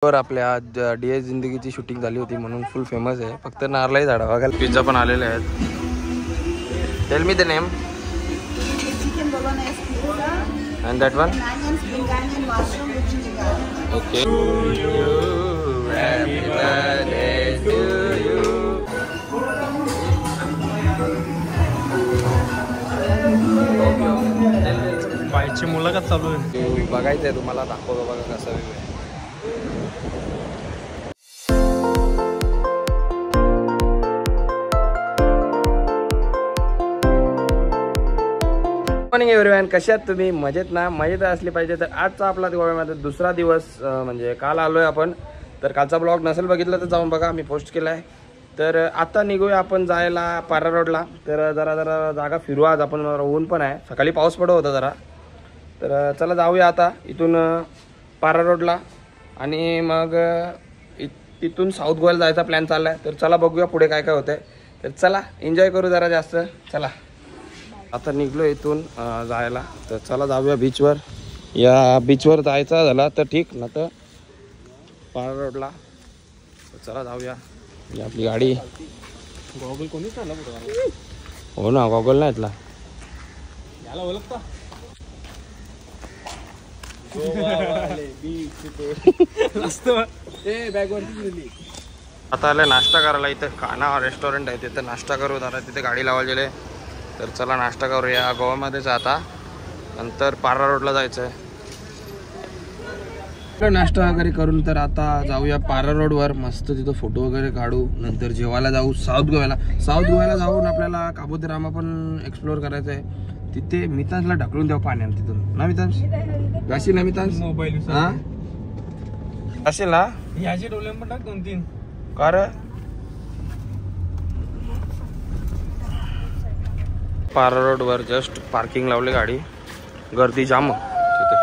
वर आपल्या DS जिंदगीची shooting झाली होती म्हणून फुल फेमस आहे. फक्त नारळाही झाडा बघायला पिझ्झा पण आलेले आहेत. Tell me the name and that one okay happy birthday to you. बाईची मुलाखत चालू आहे. बघायचं आहे तुम्हाला, दाखवतो बघा कसा व्ह्यू आहे. मॉर्निंग एव्हरीवन, कशात तुम्ही? मजेत ना? मजेत असली पाहिजे. तर आजचा आपला गोव्यामध्ये दुसरा दिवस, म्हणजे काल आलोय आपण. तर कालचा ब्लॉग नसेल बघितलं तर जाऊन बघा, मी पोस्ट केला आहे. तर आता निघूया आपण जायला पारा रोडला. तर जरा जागा फिरू आज आपण. ऊन पण आहे, सकाळी पाऊस पडत होता जरा. तर चला जाऊया आता इथून पारा रोडला आणि मग तिथून साऊथ गोव्याला जायचा प्लॅन चालला आहे. तर चला बघूया पुढे काय काय होतं आहे. तर चला एन्जॉय करू जरा जास्त. चला आता निघलो इथून जायला. तर चला जाऊया बीचवर. या बीचवर जायचा झाला तर ठीक, ना तर पारा रोडला. तर चला जाऊया. ही आपली गाडी. गॉगल कोणीच आला हो ना, गॉगल नाही इथला. याला ओळखता? आता आलं नाश्ता करायला. इथं खाना रेस्टॉरंट आहे, तिथं नाश्ता करू जरा. तिथे गाडी लावायला गेले. तर चला नाश्ता करूया. गोव्यामध्येच आता, नंतर पारा रोडला जायचं आहे. नाश्ता वगैरे करून तर आता जाऊया पारा रोडवर. मस्त तिथं फोटो वगैरे काढू. नंतर जेवायला जाऊ साऊथ गोव्याला. साऊथ गोव्याला जाऊन आपल्याला काबोदरामा पण एक्सप्लोअर करायचं आहे. तिथे मितांशला ढकलून द्यावं पाण्यात तिथून ना. मितांश जाशील ना? मितांश मोबाईल हा असेल ना? याचे डोले पण टाक 2-3. कार पारा रोडवर जस्ट पार्किंग लावली गाडी. गर्दी जाम तिथे.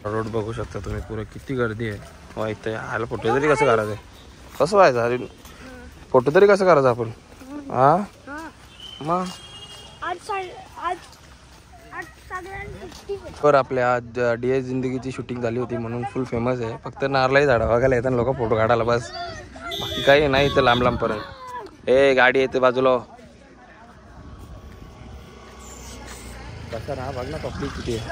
रोड बघू शकता तुम्ही, पुरे किती गर्दी आहे. इथे आला फोटो तरी कसं करायचं? कसं व्हायचं अरे? फोटो तरी कसं करायचं आपण? हा मग तर आपल्या DS जिंदगीची शूटिंग झाली होती म्हणून फुल फेमस आहे. फक्त नारळाही झाडा बघायला येतात लोक फोटो काढायला, बस. बाकी काही नाही इथं लांब लांब पर्यंत. ए गाडी येते बाजूला. कसा राहा बघ ना, पब्लिक किती आहे.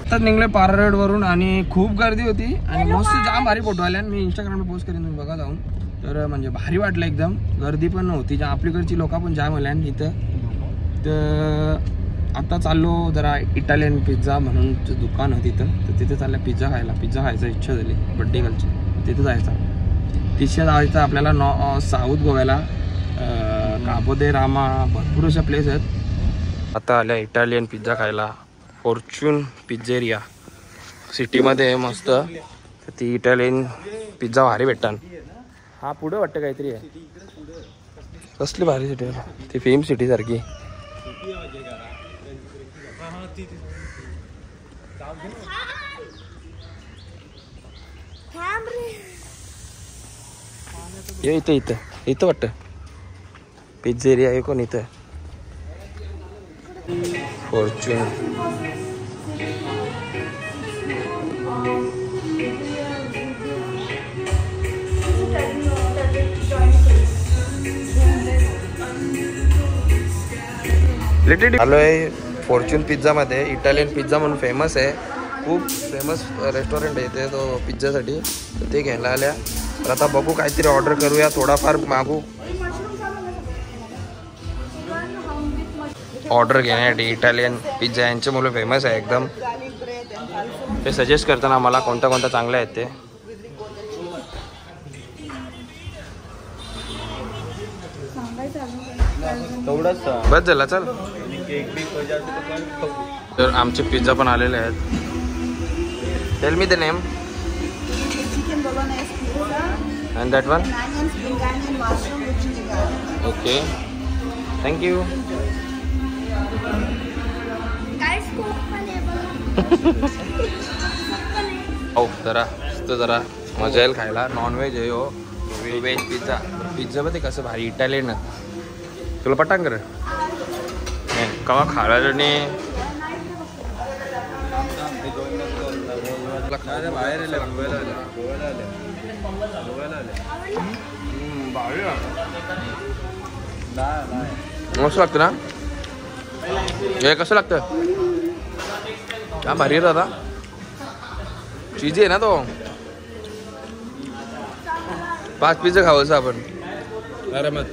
आता निघले पारा रोड वरून आणि खूप गर्दी होती आणि मस्त जाम भारी फोटो आले. मी इंस्टाग्रामला पोस्ट करेन, तुम्ही बघा जाऊन. तर म्हणजे भारी वाटलं एकदम. गर्दी पण नव्हती, आपलीकडची लोक पण जाम आल्या इथं. तर आता चाललो जरा इटालियन पिझ्झा म्हणून दुकान आहे तिथं. तर तिथे चाललं पिझ्झा खायला. पिझ्झा खायचा इच्छा झाली बड्डे गर्लची. तिथे जायचा. तिथे जायचं आपल्याला साऊथ गोव्याला. काबोदेरामा भरपूर अशा प्लेस आहेत. आता आल्या इटालियन पिझ्झा खायला. फॉर्च्यून पिझ्झेरिया सिटीमध्ये आहे मस्त. तर ती इटालियन पिझ्झा भारी भेटतात. हा पुढे वाटतं काहीतरी आहे. कसली भारी सिटी आहे ती, फेम सिटी सारखी. ये इथं इथं इथं वाटतं पिझ्झेरिया आहे. कोण इथं? फॉर्च्यून. आलो आहे फॉर्च्यून पिझ्झा मध्ये. इटालियन पिझ्झा म्हणून फेमस आहे. खूप फेमस रेस्टॉरंट आहे ते तो पिझ्झासाठी. तर ते घ्यायला आल्या. तर आता बघू काहीतरी ऑर्डर करूया, थोडाफार मागू. ऑर्डर घेण्यासाठी इटालियन पिझ्झा यांच्या मुलं फेमस आहे एकदम. ते सजेस्ट करताना मला कोणत्या कोणत्या चांगल्या आहेत ते. बस झाला चल. तर आमचे पिझ्झा पण आलेले आहेत. Tell me the name and that one okay thank you. हो जरा मजा येईल खायला. नॉनव्हेज आहे हो. Veg pizza. पिझ्झा मध्ये कसं भारी इटालियन. तुला पटांग कर कवा खायला नाही मस्त लागतं ना हे कसं लागतं हा भारी दादा चीज आहे ना तो 5 पिझ्झा खावंसं आपण आरामात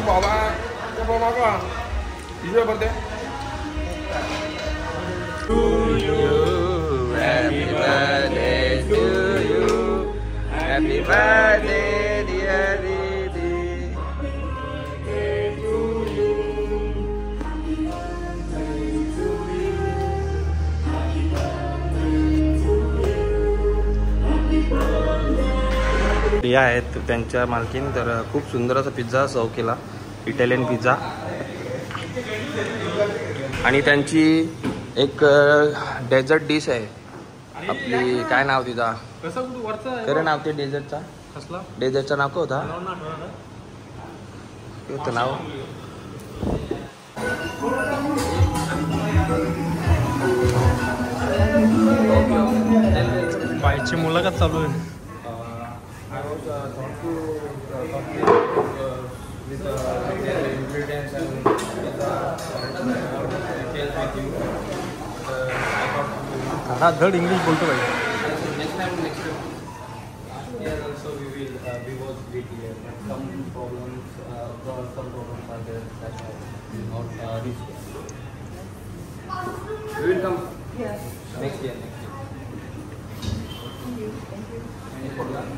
बाबा बाबा pizza birthday to you happy birthday to you happy birthday dear Didi या आहेत त्यांच्या मालकीन तर खूप सुंदर असा पिझ्झा सर्व केला इटालियन पिझ्झा आणि त्यांची एक डेझर्ट डिश आहे आपली काय नाव तिचा खरं नाव ते डेझर्टचा डेझर्टचं नाव काय होता होतं नाव बाईची मुलाखत चालू आहे हा धड इंग्लिश बोलतो पाहिजे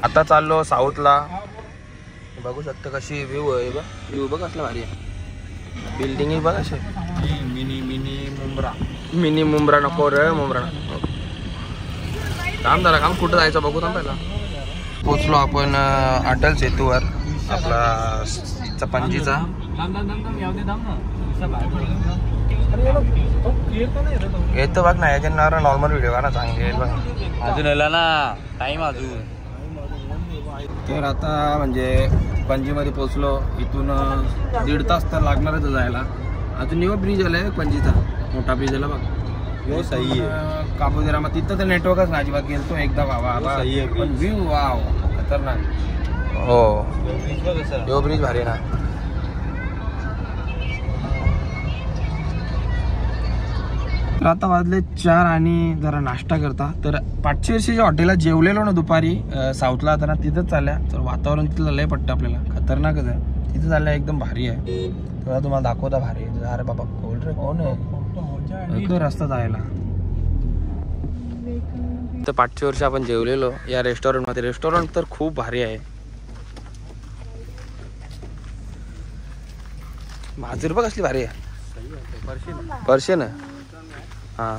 आता चाललो साऊथला बघू शकता कशी व्ह्यू आहे बघ व्ह्यू बघ असला भारी आहे बिल्डिंग बघ असे मिनी मुंब्रा नको रे मुंब्रा काम झालं काम कुठं जायचं बघू थांब पहिला पोचलो आपण अटल सेतूवर आपला पणजीचा येतो बघ ना याच्या नॉर्मल व्हिडिओ का ना चांगले बघ अजून आला ना टाइम अजून तर आता म्हणजे पणजीमध्ये पोचलो इथून 1.5 तास तर लागणारच जायला अजून निवा ब्रिज आलाय पणजीचा मोठा ब्रिज आला बघ हो सही आहे काबोदेरामा तिथं तर नेटवर्कच ना अजिबात गेलतो एकदा बाबा पण व्ह्यू वाव खतरनाक हो यो ब्रिज भारी ना तर आता वाजले 4 आणि जरा नाश्ता करता तर 500 वर्षीच्या हॉटेलला जेवलेलो ना दुपारी साऊथला आता ना तिथंच चालल्या तर वातावरण तिथलं लय पट्ट आपल्याला खतरनाकच आहे तिथं चालल्या एकदम भारी आहे तेव्हा तुम्हाला दाखवता भारी अरे बाबा कोल्ड रे कोण आहे रस्ता जायला तर 500 वर्ष आपण जेवलेलो या रेस्टॉरंटमध्ये रेस्टॉरंट तर खूप भारी आहे भाजी बघ कसली भारी आहे पर्शियन हां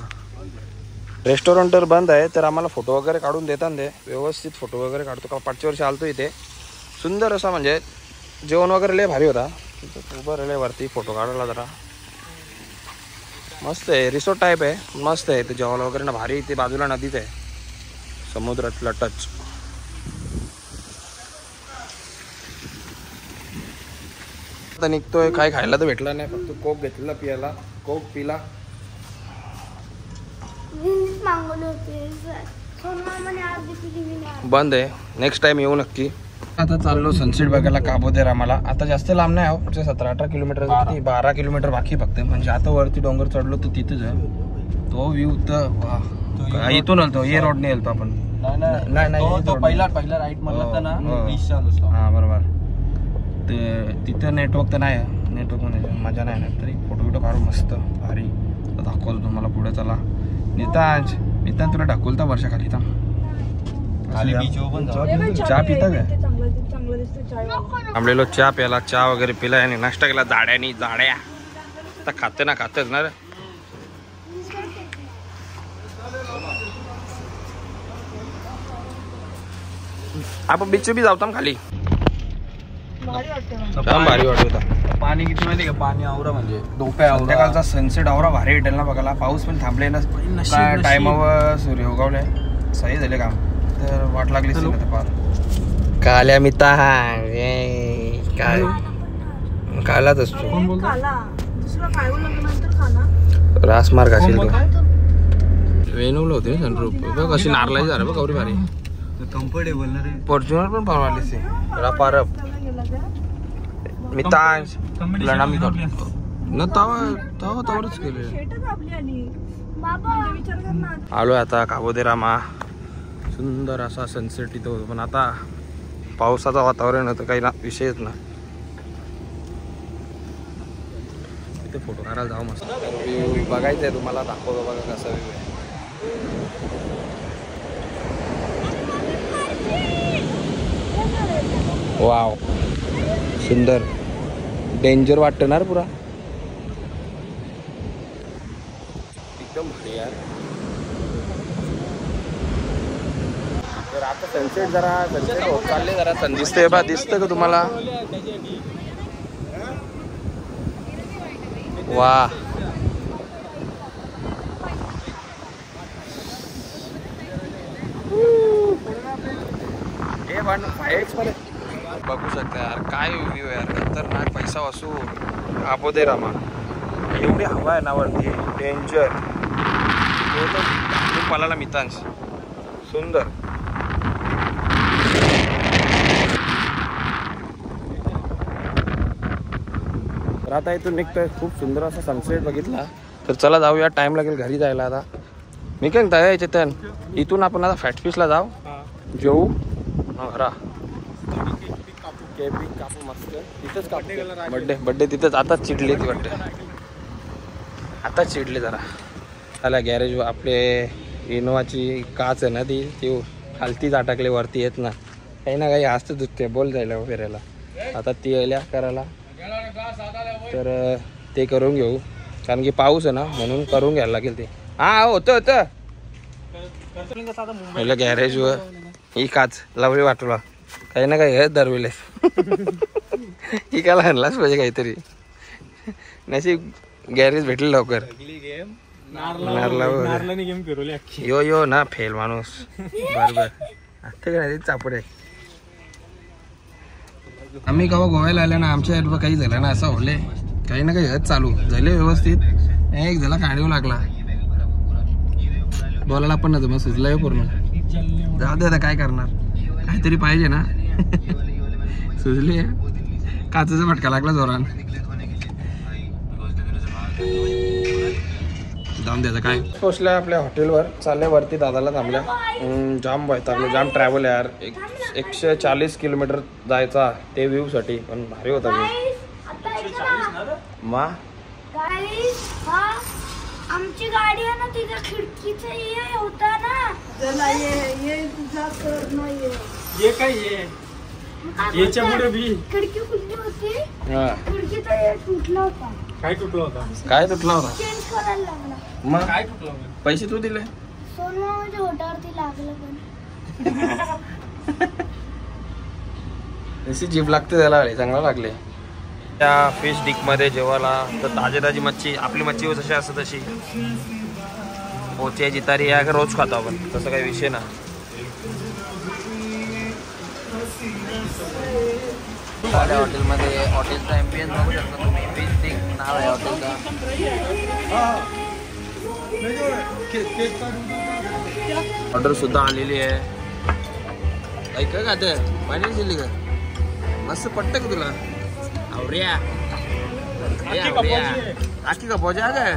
रेस्टॉरंट तर बंद आहे तर आम्हाला फोटो वगैरे काढून देतात ते व्यवस्थित फोटो वगैरे काढतो का 500 वर्ष आलतो इथे सुंदर असा म्हणजे जेवण वगैरे लय भारी होता उभं राहिले वरती फोटो काढायला जरा मस्त आहे रिसॉर्ट टाईप आहे मस्त आहे ते जेवण वगैरे ना भारी ते बाजूला नदीच आहे समुद्रातला टच आता निघतोय काय खायला तर भेटला नाही फक्त कोक घेतलेला पियाला कोक पिला बंद आहे नेक्स्ट टाइम येऊ नक्की आता चाललो सनसेट बघायला काबोदेरामाला आता जास्त लांब नाही आहे 17-18 किलोमीटर 12 किलोमीटर बाकी फक्त म्हणजे आता वरती डोंगर चढलो तर तिथेच आहे तो व्ह्यू तर वा इथून आलतो ये रोडने आलतो आपण नाही पहिला राईट म्हणला ना हा बरोबर ते तिथं नेटवर्क तर नाही नेटवर्क मध्ये मजा नाही तरी फोटो बिटो काढू मस्त भारी दाखवतो तुम्हाला पुढे चला नितांज तुला ढकलता वर्षाखाली चहा पिता काय थांबलेलो चहा प्याला चहा वगैरे पिला आणि नाश्ता केला जाड्यानी जाड्या आता खाते ना खातेच ना रे आपण बीच बी जाऊ खाली भारी वाटत होता पाणी किती माहिती का पाणी आवरा म्हणजे डोक्या संध्याकाळचा सनसेट आवरा भारी भेटेल ना बघायला पाऊस पण थांबले ना टायमावर सूर्य उगवले सही झाले काम तर वाट लागली काल्या मिता काय कालाच असतो रासमार्ग असेल तो वेणूला होते सनरूप बघ अशी नारळाची झाड बघ गौरी भारी कम्फर्टेबल ना रे. फॉर्च्युनर पण परवालीच पारप मी तांश लढा मी करतो न तवरच केले आलोय आता काबोदेरामा सुंदर असा सनसेट इथं होतो पण आता पावसाचं वातावरण होतं काही ना विषयच ना इथे फोटो काढायला जाऊ मस्त व्ह्यू बघायचं आहे तुम्हाला दाखवतो बघा कसा व्ह्यू आहे वाव सुंदर डेंजर वाटतं ना रे पुरा एकदम भारी यार तर आता सनसेट होत चालले जरा दिसतंय बा दिसतं का तुम्हाला वा बघू शकता यार काय व्ह्यू यार खतरनाक पैसा वासू काबोदेरामा एवढी हवा आहे ना वरती डेंजर मला मितांश सुंदर तर आता इथून निघतोय खूप सुंदर असा सनसेट बघितला तर चला जाऊया टाइम लागेल घरी जायला आता मी काय म्हणता चेतन इथून आपण आता फॅटफिशला जाऊ जेऊ घरा केक कापू मस्त तिथंच कापू बड्डे तिथंच आताच चिडली ती बड्डे आताच चिडली जरा त्याला गॅरेज आपले इनोवाची काच आहे ना ती खालतीच अटकले वरती येत ना काही ना काही असतं दुखते बोल जायला फिरायला आता ती यायला करायला तर ते करून घेऊ कारण की पाऊस आहे ना म्हणून करून घ्यायला लागेल ते हा होतं गॅरेज वर ही काच लावली वाटला काही ना काही हेच दरवेळेस ही काला आणलाच पाहिजे काहीतरी नशी गॅरेज भेटले लवकर यो ना फेल माणूस बरोबर आता काय चापडे आम्ही केव्हा गोव्याला आल्या ना आमच्या काही झालं ना असं होले काही ना काही हेच चालू झाले व्यवस्थित एक झाला काढीव लागला बोलायला पण नव्हतं मग सुचलं पूर्ण जाऊ दे आता काय करणार काहीतरी पाहिजे ना सुचली काचेचा फटका लागला जोरान जाऊन द्यायचं काय पोचल्या आपल्या हॉटेलवर चालल्यावरती दादाला थांबल्या जाम वैतागलो जाम ट्रॅव्हल यार 140 किलोमीटर जायचा ते व्ह्यू साठी पण भारी होता मा आमची गाडी आहे ना तिच्या खिडकीचा ये होता ना त्याला ये तुझा कर नाही ये काय याच्या पुढे बी खिडकी खुलली होती खिडकीचा ये तुटला होता काय तुटला होता चेंज करायला लागला मग काय तुटलं पैसे तू दिले सोनवा म्हणजे होटावरती लागलं पण अशी जीभ लागते त्याला चांगला लागले त्या फिश डिक मध्ये जेवायला तर ताजी मच्छी आपली मच्छी जशी असं तशी पोची जितारी या रोज खातो आपण तसं काही विषय ना हॉटेलमध्ये हॉटेलचा एम्बियन्स बघू शकता तुम्ही फिश डिक नाव आहे हॉटेलचा ऑर्डर सुद्धा आलेली आहे ऐक का ते पाणी दिली का मस्त पटत का तुला आवऱ्या आखी का पोजा काय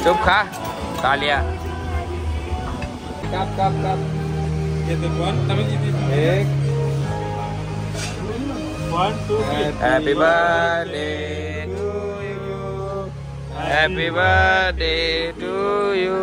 चुप खा कालिया काप एक Happy birthday to you. Happy birthday to you.